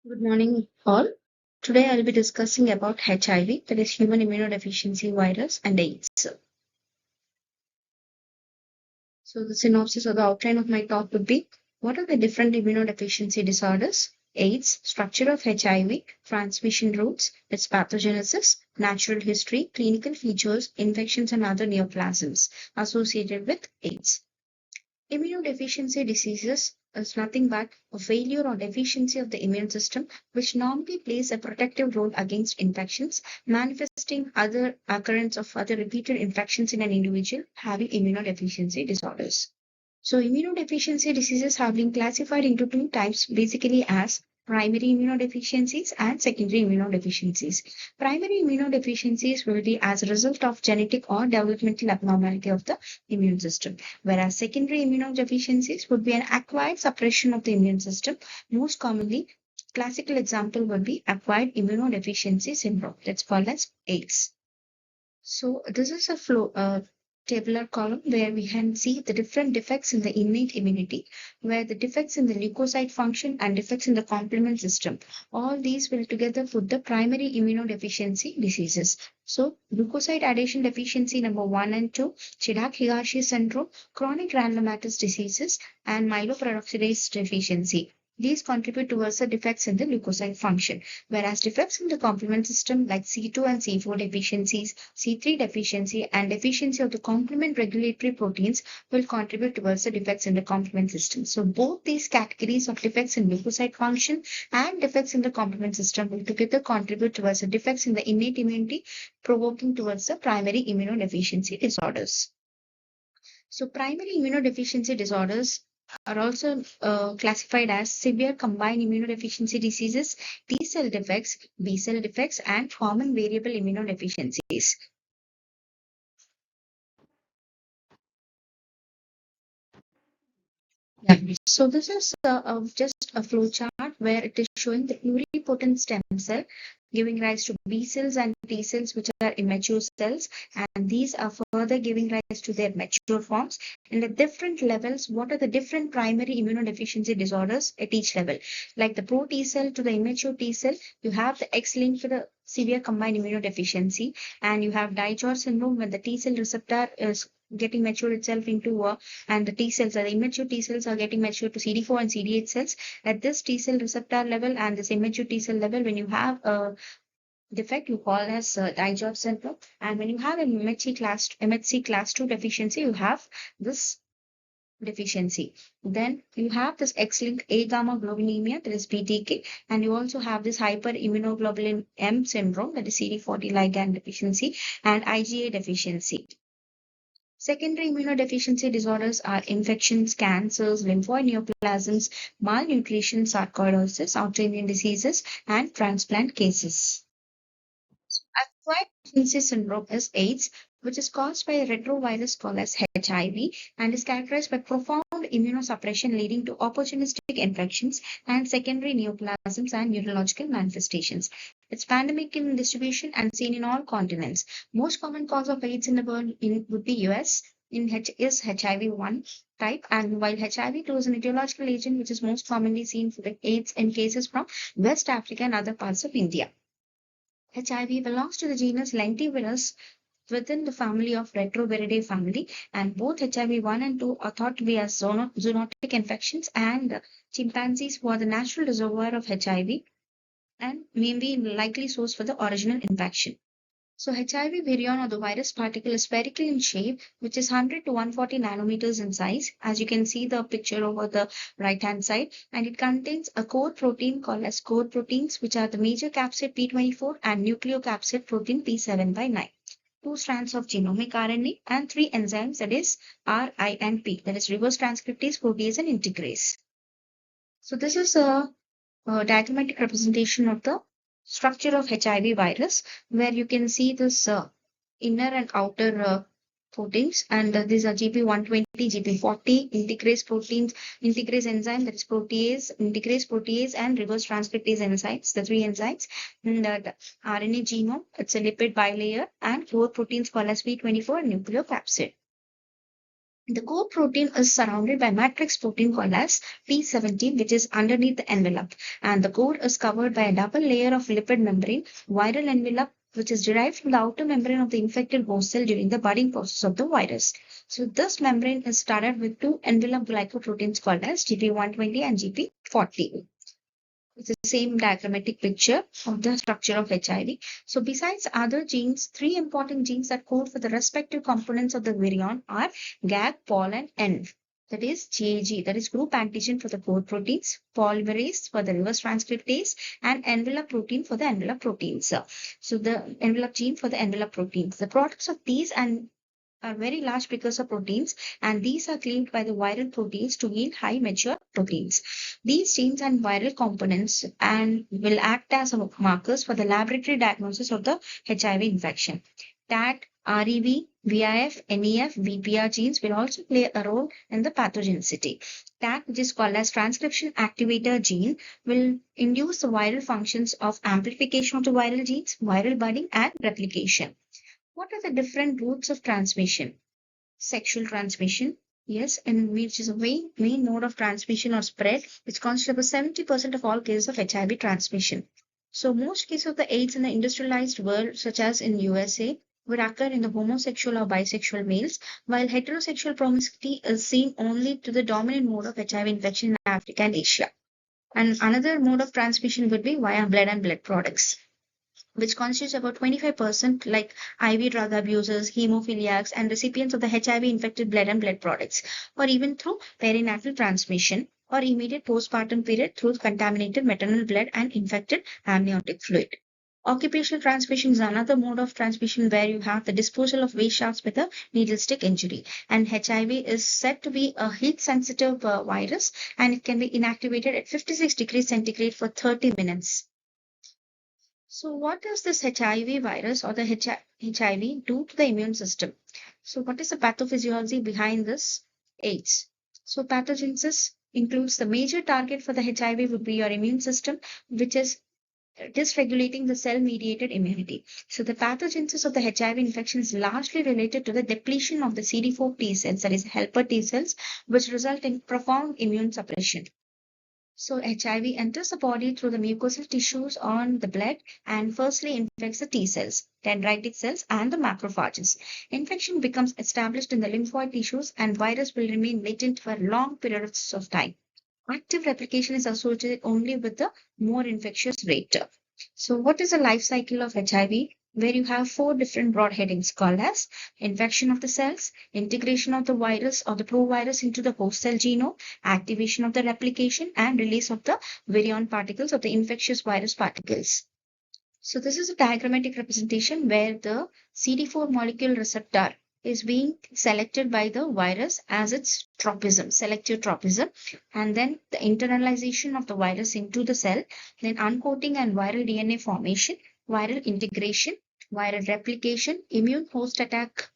Good morning, all. Today I'll be discussing about HIV, that is human immunodeficiency virus, and AIDS. So the synopsis or the outline of my talk would be: what are the different immunodeficiency disorders? AIDS, structure of HIV, transmission routes, its pathogenesis, natural history, clinical features, infections, and other neoplasms associated with AIDS. Immunodeficiency diseases is nothing but a failure or deficiency of the immune system, which normally plays a protective role against infections, manifesting other occurrence of other repeated infections in an individual having immunodeficiency disorders. So immunodeficiency diseases have been classified into two types, basically as primary immunodeficiencies and secondary immunodeficiencies. Primary immunodeficiencies will be as a result of genetic or developmental abnormality of the immune system, whereas secondary immunodeficiencies would be an acquired suppression of the immune system. Most commonly, classical example would be acquired immunodeficiency syndrome, that's called as AIDS. So this is a tabular column where we can see the different defects in the innate immunity, where the defects in the leukocyte function and defects in the complement system. All these will together put the primary immunodeficiency diseases. So leukocyte adhesion deficiency number 1 and 2, Chidak-Higashi syndrome, chronic granulomatous diseases, and myeloperoxidase deficiency. These contribute towards the defects in the leukocyte function, whereas defects in the complement system like C2 and C4 deficiencies, C3 deficiency, and deficiency of the complement regulatory proteins will contribute towards the defects in the complement system. So both these categories of defects in leukocyte function and defects in the complement system will together contribute towards the defects in the innate immunity, provoking towards the primary immunodeficiency disorders. So primary immunodeficiency disorders are also classified as severe combined immunodeficiency diseases, T cell defects, B cell defects, and common variable immunodeficiencies. Yeah. So this is just a flow chart where it is showing the pluripotent stem cell giving rise to B cells and T cells, which are immature cells, and these are further giving rise to their mature forms. And at different levels, what are the different primary immunodeficiency disorders at each level? Like the pro T cell to the immature T cell, you have the X-linked to the severe combined immunodeficiency, and you have Dyejar syndrome when the T cell receptor is getting matured itself into and the T cells, the immature T cells are getting matured to CD4 and CD8 cells. At this T cell receptor level and this immature T cell level, when you have a defect, you call as Dyejar syndrome. And when you have an MHC class 2 deficiency, you have this deficiency. Then you have this X-linked A gamma globulinemia, that is BTK, and you also have this hyperimmunoglobulin M syndrome, that is CD40 ligand deficiency, and IgA deficiency. Secondary immunodeficiency disorders are infections, cancers, lymphoid neoplasms, malnutrition, sarcoidosis, autoimmune diseases, and transplant cases. Acquired deficiency syndrome is AIDS, which is caused by a retrovirus called as HIV and is characterized by profound immunosuppression leading to opportunistic infections and secondary neoplasms and neurological manifestations. It's pandemic in distribution and seen in all continents. Most common cause of AIDS in the world would be US. Is HIV-1 type, and while HIV-2 is an etiological agent which is most commonly seen for the AIDS in cases from West Africa and other parts of India. HIV belongs to the genus Lentivirus within the family of Retroviridae family, and both HIV-1 and 2 are thought to be as zoonotic infections, and chimpanzees who are the natural reservoir of HIV and may be likely source for the original infection. So HIV virion or the virus particle is spherical in shape, which is 100 to 140 nanometers in size, as you can see the picture over the right hand side, and it contains a core protein called as core proteins, which are the major capsid P24 and nucleocapsid protein P7 by 9, two strands of genomic RNA, and three enzymes, that is R, I, and P, that is reverse transcriptase, protease, and integrase. So this is a diagrammatic representation of the structure of HIV virus, where you can see this inner and outer proteins, and these are GP120, GP40, integrase proteins, integrase enzyme, that is protease, integrase protease, and reverse transcriptase enzymes, the three enzymes. And the RNA genome, it's a lipid bilayer, and four proteins called as P24 and nucleocapsid. The core protein is surrounded by matrix protein called as P17, which is underneath the envelope. And the core is covered by a double layer of lipid membrane, viral envelope, which is derived from the outer membrane of the infected host cell during the budding process of the virus. So this membrane is studded with two envelope glycoproteins called as GP120 and GP40. It's the same diagrammatic picture of the structure of HIV. So besides other genes, three important genes that code for the respective components of the virion are GAG, POL, and ENV. That is GAG, that is group antigen for the core proteins, polymerase for the reverse transcriptase, and envelope protein for the envelope proteins. So the envelope gene for the envelope proteins. The products of these and are very large precursor proteins, and these are cleaved by the viral proteins to yield high mature proteins. These genes and viral components and will act as markers for the laboratory diagnosis of the HIV infection. TAT, REV, VIF, NEF, VPR genes will also play a role in the pathogenicity. TAT, which is called as transcription activator gene, will induce the viral functions of amplification of the viral genes, viral budding, and replication. What are the different routes of transmission? Sexual transmission, yes, and which is a main mode of transmission or spread, which constitutes about 70% of all cases of HIV transmission. So most cases of the AIDS in the industrialized world, such as in USA, would occur in the homosexual or bisexual males, while heterosexual promiscuity is seen only to the dominant mode of HIV infection in Africa and Asia. And another mode of transmission would be via blood and blood products, which constitutes about 25%, like IV drug abusers, hemophiliacs, and recipients of the HIV-infected blood and blood products, or even through perinatal transmission or immediate postpartum period through contaminated maternal blood and infected amniotic fluid. Occupational transmission is another mode of transmission where you have the disposal of waste shafts with a needle stick injury. And HIV is said to be a heat-sensitive virus, and it can be inactivated at 56 degrees centigrade for 30 minutes. So what does this HIV virus or the HIV do to the immune system? So what is the pathophysiology behind this AIDS? So pathogenesis includes the major target for the HIV would be your immune system, which is dysregulating the cell-mediated immunity. So the pathogenesis of the HIV infection is largely related to the depletion of the CD4 T cells, that is helper T cells, which result in profound immune suppression. So HIV enters the body through the mucosal tissues on the blood and firstly infects the T cells, dendritic cells, and the macrophages. Infection becomes established in the lymphoid tissues and virus will remain latent for long periods of time. Active replication is associated only with the more infectious rate. So what is the life cycle of HIV? Where you have four different broad headings called as infection of the cells, integration of the virus or the provirus into the host cell genome, activation of the replication, and release of the virion particles of the infectious virus particles. So this is a diagrammatic representation where the CD4 molecule receptor is being selected by the virus as its tropism, selective tropism, and then the internalization of the virus into the cell, then uncoating and viral DNA formation, viral integration, viral replication, immune attack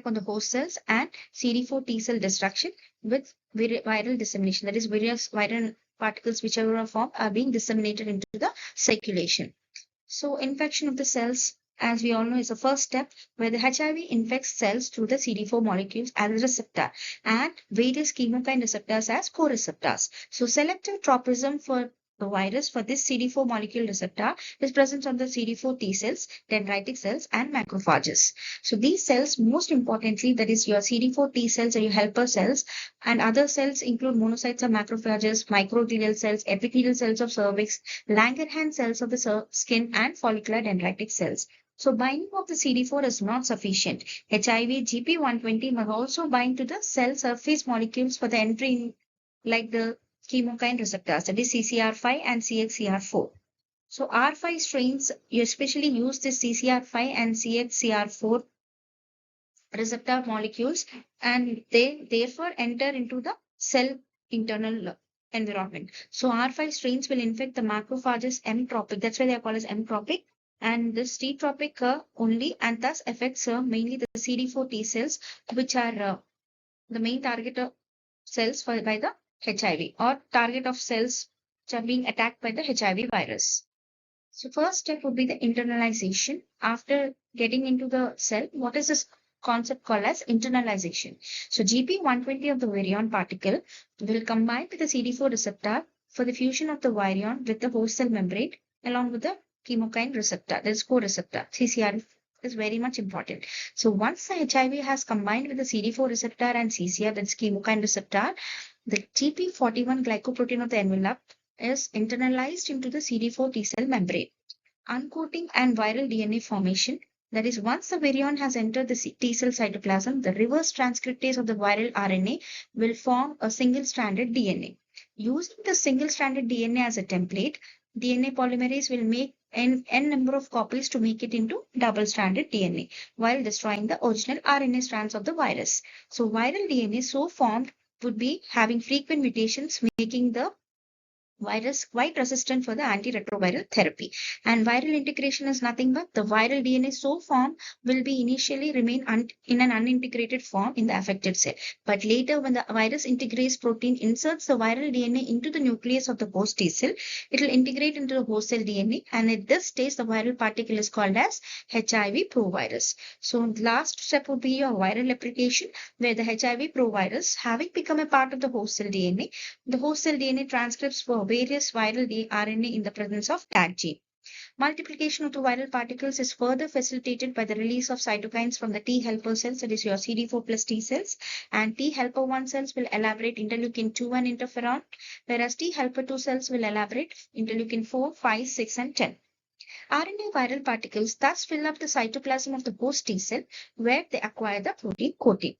on the host cells, and CD4 T cell destruction with viral dissemination. That is, various viral particles, whichever are formed, are being disseminated into the circulation. So infection of the cells, as we all know, is the first step where the HIV infects cells through the CD4 molecules as a receptor and various chemokine receptors as co-receptors. So selective tropism for the virus for this CD4 molecule receptor is present on the CD4 T cells, dendritic cells, and macrophages. So these cells, most importantly, that is your CD4 T cells or your helper cells, and other cells include monocytes of macrophages, microglial cells, epithelial cells of cervix, Langerhans cells of the skin, and follicular dendritic cells. So binding of the CD4 is not sufficient. HIV GP120 must also bind to the cell surface molecules for the entry in, like the chemokine receptors, that is CCR5 and CXCR4. So R5 strains, you especially use the CCR5 and CXCR4 receptor molecules, and they therefore enter into the cell internal environment. So R5 strains will infect the macrophages M-tropic. That's why they are called as M-tropic. And this T-tropic only, and thus affects mainly the CD4 T cells, which are the main target of cells by the HIV, or target of cells which are being attacked by the HIV virus. So first step would be the internalization. After getting into the cell, what is this concept called as internalization. So GP120 of the virion particle will combine with the CD4 receptor for the fusion of the virion with the host cell membrane along with the chemokine receptor, that is co-receptor. CCR is very much important. So once the HIV has combined with the CD4 receptor and CCR, that's chemokine receptor, the GP41 glycoprotein of the envelope is internalized into the CD4 T cell membrane. Uncoating and viral DNA formation. That is, once the virion has entered the T cell cytoplasm, the reverse transcriptase of the viral RNA will form a single-stranded DNA. Using the single-stranded DNA as a template, DNA polymerase will make n number of copies to make it into double-stranded DNA while destroying the original RNA strands of the virus. So viral DNA so formed would be having frequent mutations, making the virus quite resistant for the antiretroviral therapy. And viral integration is nothing but the viral DNA so formed will be initially remain in an unintegrated form in the affected cell. But later, when the virus integrase protein inserts the viral DNA into the nucleus of the host T cell, it will integrate into the host cell DNA. And at this stage, the viral particle is called as HIV provirus. So the last step would be your viral replication, where the HIV provirus, having become a part of the host cell DNA, the host cell DNA transcripts for various viral RNA in the presence of that gene. Multiplication of the viral particles is further facilitated by the release of cytokines from the T helper cells, that is your CD4 plus T cells, and T helper 1 cells will elaborate interleukin 2 and interferon, whereas T helper 2 cells will elaborate interleukin 4, 5, 6, and 10. RNA viral particles thus fill up the cytoplasm of the host T cell, where they acquire the protein coating.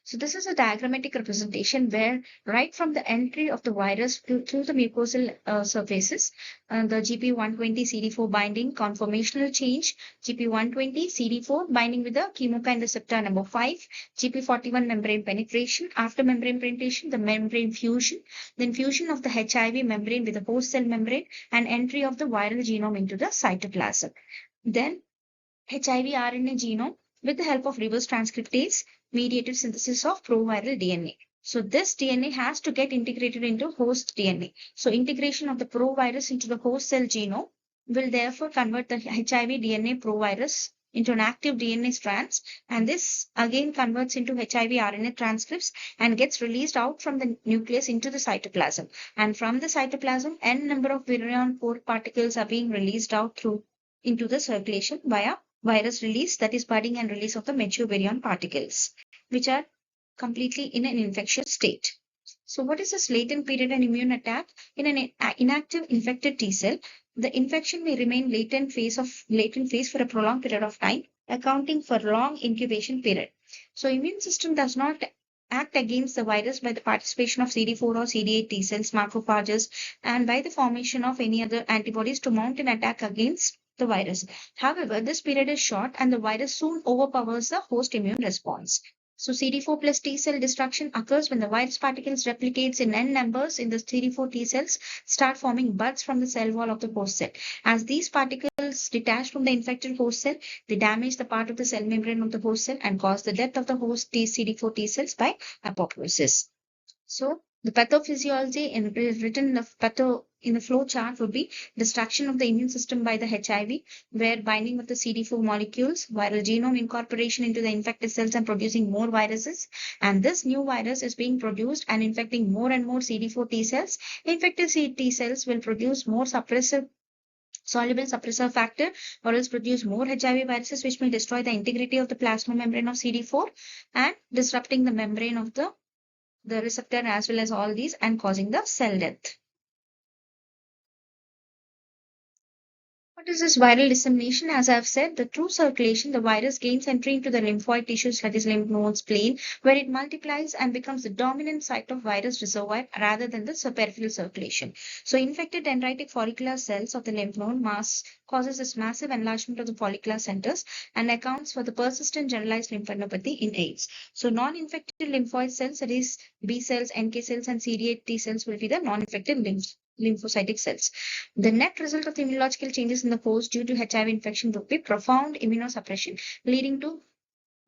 So this is a diagrammatic representation where right from the entry of the virus through the mucosal surfaces, the GP120 CD4 binding conformational change, GP120 CD4 binding with the chemokine receptor number 5, GP41 membrane penetration, after membrane penetration, the membrane fusion, then fusion of the HIV membrane with the host cell membrane and entry of the viral genome into the cytoplasm. Then HIV RNA genome with the help of reverse transcriptase mediated synthesis of proviral DNA. So this DNA has to get integrated into host DNA. So integration of the provirus into the host cell genome will therefore convert the HIV DNA provirus into an active DNA strands, and this again converts into HIV RNA transcripts and gets released out from the nucleus into the cytoplasm. And from the cytoplasm, n number of virion pore particles are being released out into the circulation via virus release, that is budding and release of the mature virion particles, which are completely in an infectious state. So what is this latent period and immune attack? In an inactive infected T cell, the infection may remain latent phase for a prolonged period of time, accounting for long incubation period. So immune system does not act against the virus by the participation of CD4 or CD8 T cells, macrophages, and by the formation of any other antibodies to mount an attack against the virus. However, this period is short and the virus soon overpowers the host immune response. So CD4 plus T cell destruction occurs when the virus particles replicates in n numbers in the CD4 T cells, start forming buds from the cell wall of the host cell. As these particles detach from the infected host cell, they damage the part of the cell membrane of the host cell and cause the death of the host CD4 T cells by apoptosis. So the pathophysiology written in the flow chart would be destruction of the immune system by the HIV, where binding of the CD4 molecules, viral genome incorporation into the infected cells and producing more viruses. And this new virus is being produced and infecting more and more CD4 T cells. Infected T cells will produce more soluble suppressor factor, or else produce more HIV viruses, which will destroy the integrity of the plasma membrane of CD4 and disrupting the membrane of the receptor as well as all these and causing the cell death. What is this viral dissemination? As I've said, the true circulation, the virus gains entry into the lymphoid tissues, that is lymph nodes, spleen, where it multiplies and becomes the dominant site of virus reservoir rather than the peripheral circulation. So infected dendritic follicular cells of the lymph node mass causes this massive enlargement of the follicular centers and accounts for the persistent generalized lymphadenopathy in AIDS. So non-infected lymphoid cells, that is B cells, NK cells, and CD8 T cells will be the non-infected lymphocytic cells. The net result of the immunological changes in the host due to HIV infection would be profound immunosuppression, leading to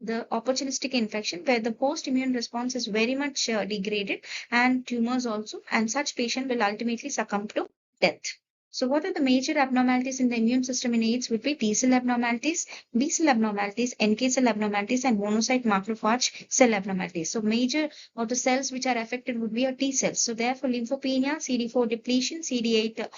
the opportunistic infection, where the host immune response is very much degraded, and tumors also, and such patient will ultimately succumb to death. So what are the major abnormalities in the immune system in AIDS would be T cell abnormalities, B cell abnormalities, NK cell abnormalities, and monocyte macrophage cell abnormalities. So major of the cells which are affected would be your T cells. So therefore lymphopenia, CD4 depletion, CD8